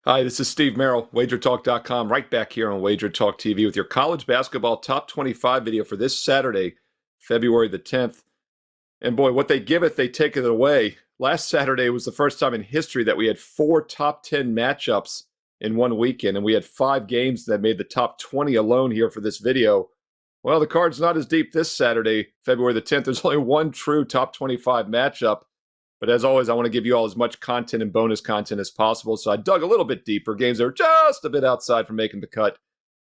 Hi, this is Steve Merril, WagerTalk.com, right back here on WagerTalk TV with your college basketball top 25 video for this Saturday, February the 10th. And boy, what they give it, they take it away. Last Saturday was the first time in history that we had four top 10 matchups in one weekend, and we had five games that made the top 20 alone here for this video. Well, the card's not as deep this Saturday, February the 10th. There's only one true top 25 matchup. But as always, I want to give you all as much content and bonus content as possible. So I dug a little bit deeper. Games that are just a bit outside from making the cut.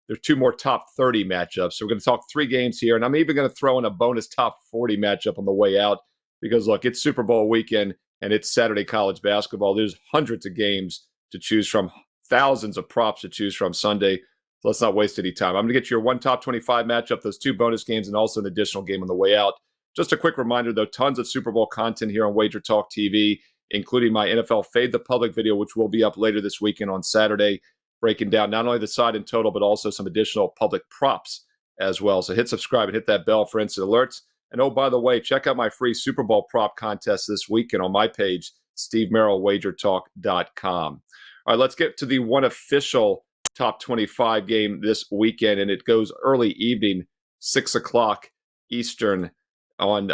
There's two more top 30 matchups. So we're going to talk three games here. And I'm even going to throw in a bonus top 40 matchup on the way out. Because, look, it's Super Bowl weekend and it's Saturday college basketball. There's hundreds of games to choose from, thousands of props to choose from Sunday. So let's not waste any time. I'm going to get your one top 25 matchup, those two bonus games, and also an additional game on the way out. Just a quick reminder, though, tons of Super Bowl content here on Wager Talk TV, including my NFL Fade the Public video, which will be up later this weekend on Saturday, breaking down not only the side and total, but also some additional public props as well. So hit subscribe and hit that bell for instant alerts. And oh, by the way, check out my free Super Bowl prop contest this weekend on my page, Steve Merril, WagerTalk.com. All right, let's get to the one official top 25 game this weekend, and it goes early evening, 6 o'clock Eastern on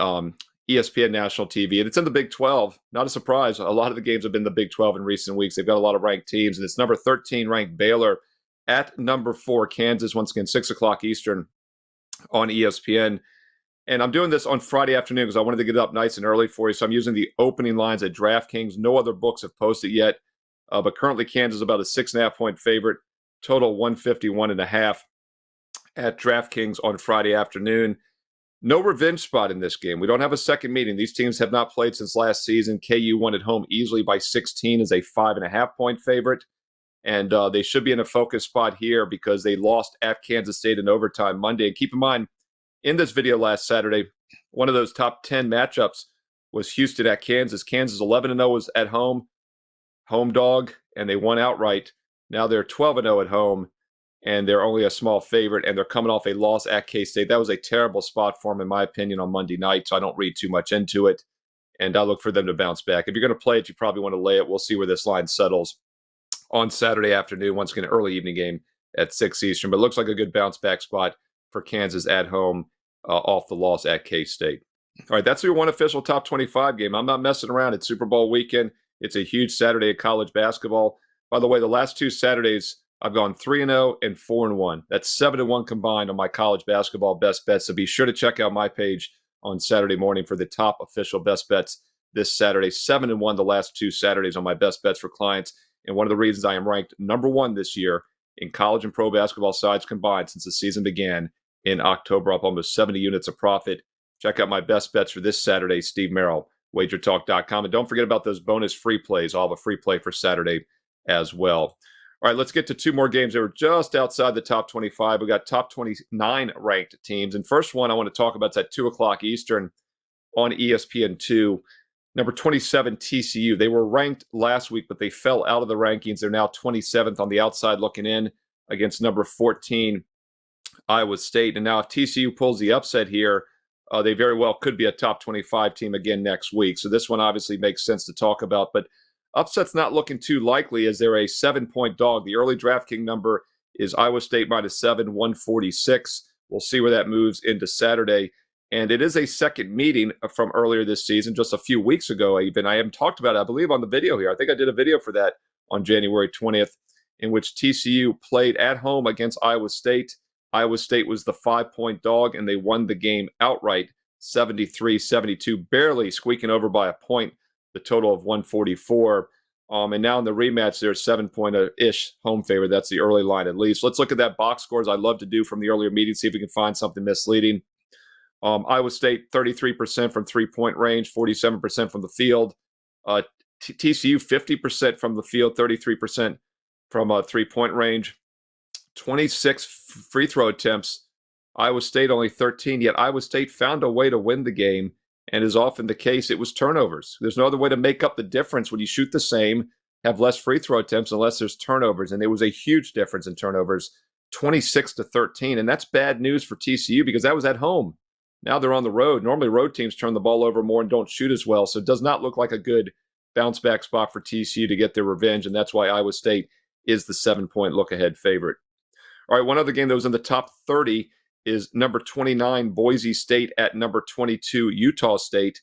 ESPN National TV. And it's in the Big 12. Not a surprise. A lot of the games have been the Big 12 in recent weeks. They've got a lot of ranked teams. And it's number 13 ranked Baylor at number 4 Kansas, once again, 6 o'clock Eastern on ESPN. And I'm doing this on Friday afternoon because I wanted to get it up nice and early for you. So I'm using the opening lines at DraftKings. No other books have posted yet. But currently Kansas is about a 6.5-point favorite. Total 151.5 at DraftKings on Friday afternoon. No revenge spot in this game. We don't have a second meeting. These teams have not played since last season. KU won at home easily by 16 as a 5.5-point favorite. And they should be in a focus spot here because they lost at Kansas State in overtime Monday. And keep in mind, in this video last Saturday, one of those top 10 matchups was Houston at Kansas. Kansas 11-0 was at home dog, and they won outright. Now they're 12-0 at home, and they're only a small favorite, and they're coming off a loss at K-State. That was a terrible spot for them, in my opinion, on Monday night, so I don't read too much into it, and I look for them to bounce back. If you're going to play it, you probably want to lay it. We'll see where this line settles on Saturday afternoon, once again, early evening game at 6 Eastern, but it looks like a good bounce-back spot for Kansas at home off the loss at K-State. All right, that's your one official top 25 game. I'm not messing around. It's Super Bowl weekend. It's a huge Saturday of college basketball. By the way, the last two Saturdays, I've gone 3-0 and 4-1. That's 7-1 combined on my college basketball best bets. So be sure to check out my page on Saturday morning for the top official best bets this Saturday. 7-1 the last two Saturdays on my best bets for clients. And one of the reasons I am ranked number one this year in college and pro basketball sides combined since the season began in October, up almost 70 units of profit. Check out my best bets for this Saturday, Steve Merril, WagerTalk.com. And don't forget about those bonus free plays. I'll have a free play for Saturday as well. All right, let's get to two more games that were just outside the top 25. We got top 29 ranked teams. And first one I want to talk about is at 2 o'clock Eastern on ESPN2. Number 27, TCU. They were ranked last week, but they fell out of the rankings. They're now 27th on the outside looking in against number 14, Iowa State. And now if TCU pulls the upset here, they very well could be a top 25 team again next week. So this one obviously makes sense to talk about. But upset's not looking too likely as they're a 7-point dog. The early DraftKings number is Iowa State -7, 146. We'll see where that moves into Saturday. And it is a second meeting from earlier this season, just a few weeks ago even. I haven't talked about it, I believe, on the video here. I think I did a video for that on January 20th, in which TCU played at home against Iowa State. Iowa State was the 5-point dog, and they won the game outright, 73-72, barely squeaking over by a point, the total of 144. And now in the rematch, they're 7-point-ish home favorite. That's the early line at least. Let's look at that box scores I love to do from the earlier meeting, see if we can find something misleading. Iowa State, 33% from three-point range, 47% from the field. TCU, 50% from the field, 33% from three-point range. 26 free throw attempts. Iowa State only 13, yet Iowa State found a way to win the game, and as often the case, it was turnovers. There's no other way to make up the difference when you shoot the same, have less free throw attempts unless there's turnovers, and it was a huge difference in turnovers, 26-13, and that's bad news for TCU because that was at home. Now they're on the road. Normally road teams turn the ball over more and don't shoot as well, so it does not look like a good bounce-back spot for TCU to get their revenge, and that's why Iowa State is the 7-point look-ahead favorite. All right, one other game that was in the top 30 is number 29, Boise State at number 22, Utah State.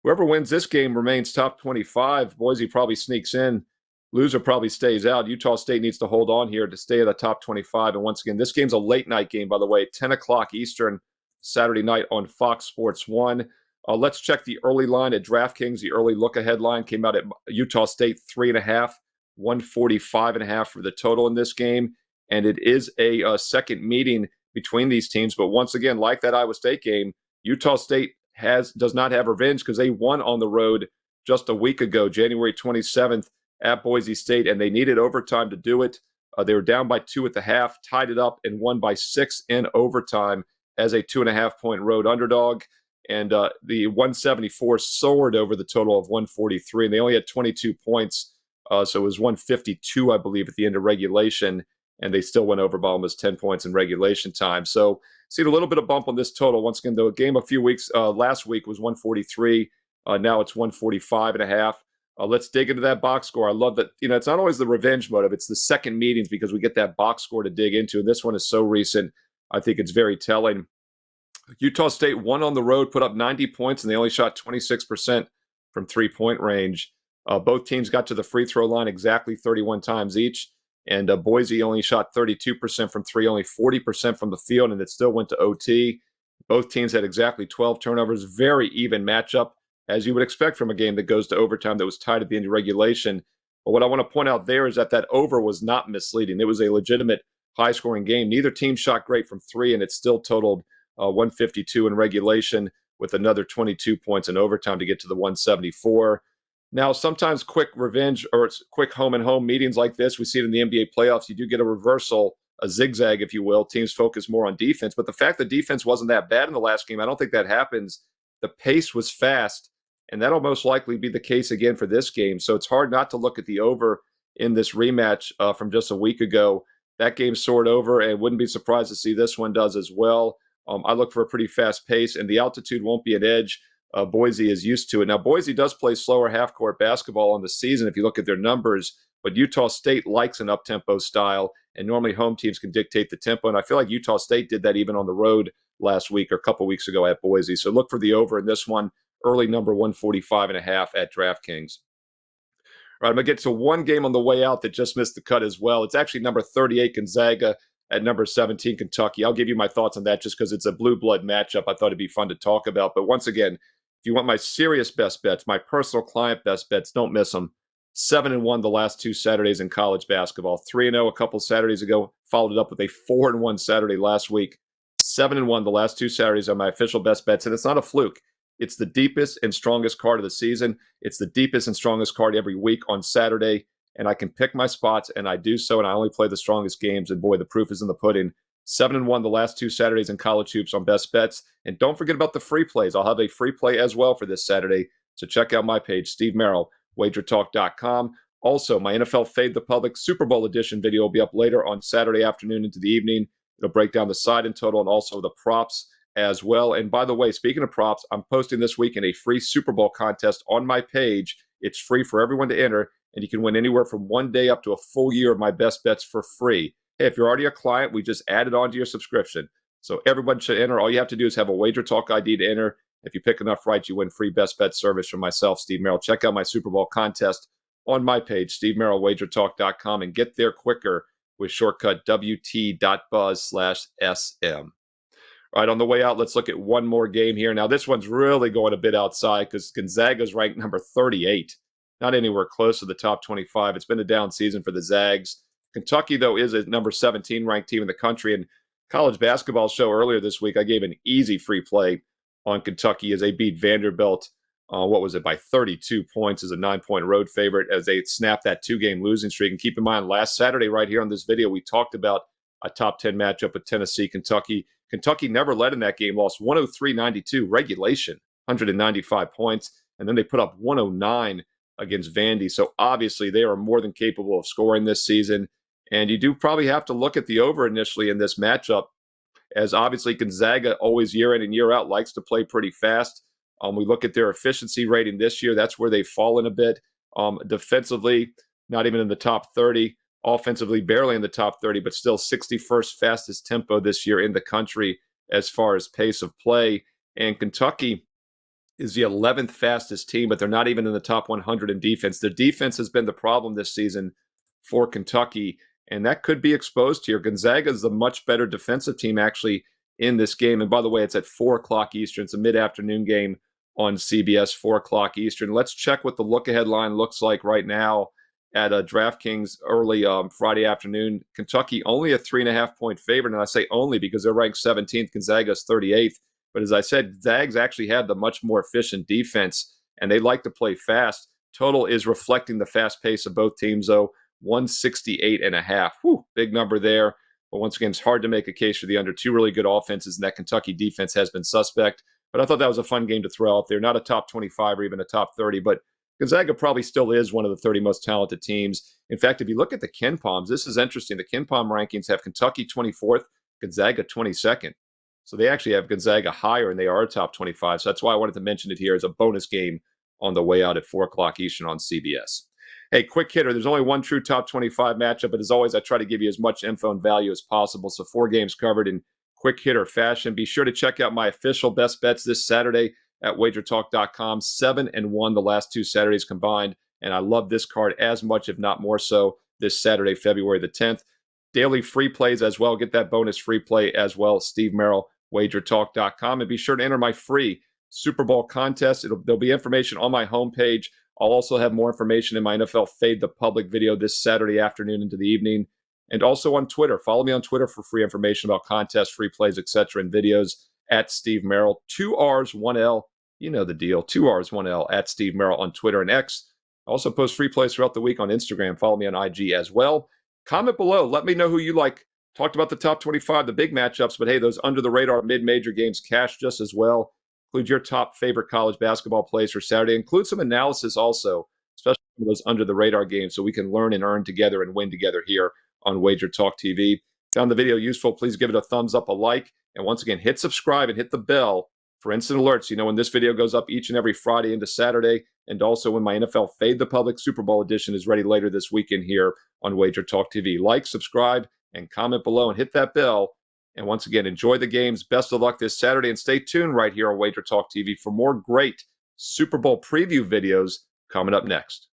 Whoever wins this game remains top 25. Boise probably sneaks in. Loser probably stays out. Utah State needs to hold on here to stay at the top 25. And once again, this game's a late night game, by the way, 10 o'clock Eastern, Saturday night on Fox Sports 1. Let's check the early line at DraftKings. The early look-ahead line came out at Utah State 3.5, 145.5 for the total in this game. And it is a second meeting between these teams. But once again, like that Iowa State game, Utah State does not have revenge because they won on the road just a week ago, January 27th at Boise State, and they needed overtime to do it. They were down by 2 at the half, tied it up, and won by 6 in overtime as a 2.5-point road underdog. And the 174 soared over the total of 143, and they only had 22 points. So it was 152, I believe, at the end of regulation, and they still went over by almost 10 points in regulation time. So seen a little bit of bump on this total. Once again, the game a few weeks last week was 143. Now it's 145.5. Let's dig into that box score. I love that. It's not always the revenge motive. It's the second meetings because we get that box score to dig into. And this one is so recent. I think it's very telling. Utah State won on the road, put up 90 points, and they only shot 26% from three-point range. Both teams got to the free throw line exactly 31 times each. And Boise only shot 32% from three, only 40% from the field, and it still went to OT. Both teams had exactly 12 turnovers. Very even matchup, as you would expect from a game that goes to overtime that was tied at the end of regulation. But what I want to point out there is that over was not misleading. It was a legitimate high-scoring game. Neither team shot great from three, and it still totaled 152 in regulation with another 22 points in overtime to get to the 174. Now, sometimes quick revenge or quick home-and-home meetings like this, we see it in the NBA playoffs, you do get a reversal, a zigzag, if you will. Teams focus more on defense. But the fact that defense wasn't that bad in the last game, I don't think that happens. The pace was fast, and that'll most likely be the case again for this game. So it's hard not to look at the over in this rematch from just a week ago. That game soared over, and wouldn't be surprised to see this one does as well. I look for a pretty fast pace, and the altitude won't be an edge. Boise is used to it. Now, Boise does play slower half-court basketball on the season if you look at their numbers, but Utah State likes an up-tempo style, and normally home teams can dictate the tempo, and I feel like Utah State did that even on the road last week or a couple weeks ago at Boise. So look for the over in this one, early number 145.5 at DraftKings. All right, I'm going to get to one game on the way out that just missed the cut as well. It's actually number 38, Gonzaga, at number 17, Kentucky. I'll give you my thoughts on that just because it's a blue blood matchup. I thought it'd be fun to talk about. But once again, if you want my serious best bets, my personal client best bets, don't miss them. 7-1 the last two Saturdays in college basketball. 3-0 a couple Saturdays ago. Followed it up with a 4-1 Saturday last week. 7-1 the last two Saturdays are my official best bets. And it's not a fluke. It's the deepest and strongest card of the season. It's the deepest and strongest card every week on Saturday. And I can pick my spots, and I do so, and I only play the strongest games. And boy, the proof is in the pudding. 7-1 the last two Saturdays in college hoops on best bets. And don't forget about the free plays. I'll have a free play as well for this Saturday. So check out my page, Steve Merril, WagerTalk.com. Also, my NFL Fade the Public Super Bowl edition video will be up later on Saturday afternoon into the evening. It'll break down the side and total and also the props as well. And by the way, speaking of props, I'm posting this week in a free Super Bowl contest on my page. It's free for everyone to enter, and you can win anywhere from 1 day up to a full year of my best bets for free. Hey, if you're already a client, we just added on to your subscription. So everyone should enter. All you have to do is have a WagerTalk ID to enter. If you pick enough right, you win free best bet service from myself, Steve Merril. Check out my Super Bowl contest on my page, Steve Merril, WagerTalk.com, and get there quicker with shortcut wt.buzz/SM. All right, on the way out, let's look at one more game here. Now, this one's really going a bit outside because Gonzaga's ranked number 38. Not anywhere close to the top 25. It's been a down season for the Zags. Kentucky, though, is a number 17 ranked team in the country. And college basketball show earlier this week, I gave an easy free play on Kentucky as they beat Vanderbilt, by 32 points as a 9-point road favorite as they snapped that 2-game losing streak. And keep in mind, last Saturday right here on this video, we talked about a top 10 matchup with Tennessee, Kentucky. Kentucky never led in that game, lost 103-92 regulation, 195 points. And then they put up 109 against Vandy. So obviously they are more than capable of scoring this season. And you do probably have to look at the over initially in this matchup, as obviously Gonzaga always year in and year out likes to play pretty fast. We look at their efficiency rating this year. That's where they've fallen a bit. Defensively, not even in the top 30. offensively, barely in the top 30, but still 61st fastest tempo this year in the country as far as pace of play. And Kentucky is the 11th fastest team, but they're not even in the top 100 in defense. Their defense has been the problem this season for Kentucky, and that could be exposed here. Gonzaga is the much better defensive team, actually, in this game. And by the way, it's at 4 o'clock Eastern. It's a mid-afternoon game on CBS, 4 o'clock Eastern. Let's check what the look-ahead line looks like right now at DraftKings early Friday afternoon. Kentucky only a 3.5-point favorite, and I say only because they're ranked 17th. Gonzaga's 38th. But as I said, Zags actually had the much more efficient defense, and they like to play fast. Total is reflecting the fast pace of both teams, though. 168.5. Whew, big number there. But once again, it's hard to make a case for the under. Two really good offenses, and that Kentucky defense has been suspect. But I thought that was a fun game to throw out there. Not a top 25 or even a top 30, but Gonzaga probably still is one of the 30 most talented teams. In fact, if you look at the KenPoms, this is interesting. The KenPom rankings have Kentucky 24th, Gonzaga 22nd. So they actually have Gonzaga higher, and they are a top 25. So that's why I wanted to mention it here as a bonus game on the way out at 4 o'clock Eastern on CBS. Hey, quick hitter. There's only one true top 25 matchup, but as always, I try to give you as much info and value as possible. So 4 games covered in quick hitter fashion. Be sure to check out my official best bets this Saturday at WagerTalk.com. 7-1 the last 2 Saturdays combined. And I love this card as much, if not more so, this Saturday, February the 10th. Daily free plays as well. Get that bonus free play as well. Steve Merril, WagerTalk.com. And be sure to enter my free Super Bowl contest. There'll be information on my homepage. I'll also have more information in my NFL Fade the Public video this Saturday afternoon into the evening. And also on Twitter. Follow me on Twitter for free information about contests, free plays, etc., and videos at Steve Merril. 2 R's, 1 L. You know the deal. 2 R's, 1 L at Steve Merril on Twitter and X. I also post free plays throughout the week on Instagram. Follow me on IG as well. Comment below. Let me know who you like. Talked about the top 25, the big matchups, but hey, those under-the-radar mid-major games cash just as well. Include your top favorite college basketball plays for Saturday. Include some analysis also, especially for those under-the-radar games, so we can learn and earn together and win together here on Wager Talk TV. Found the video useful, please give it a thumbs up, a like, and once again, hit subscribe and hit the bell for instant alerts. You know when this video goes up each and every Friday into Saturday, and also when my NFL Fade the Public Super Bowl edition is ready later this weekend here on Wager Talk TV. Like, subscribe, and comment below, and hit that bell. And once again, enjoy the games. Best of luck this Saturday, and stay tuned right here on Wager Talk TV for more great Super Bowl preview videos coming up next.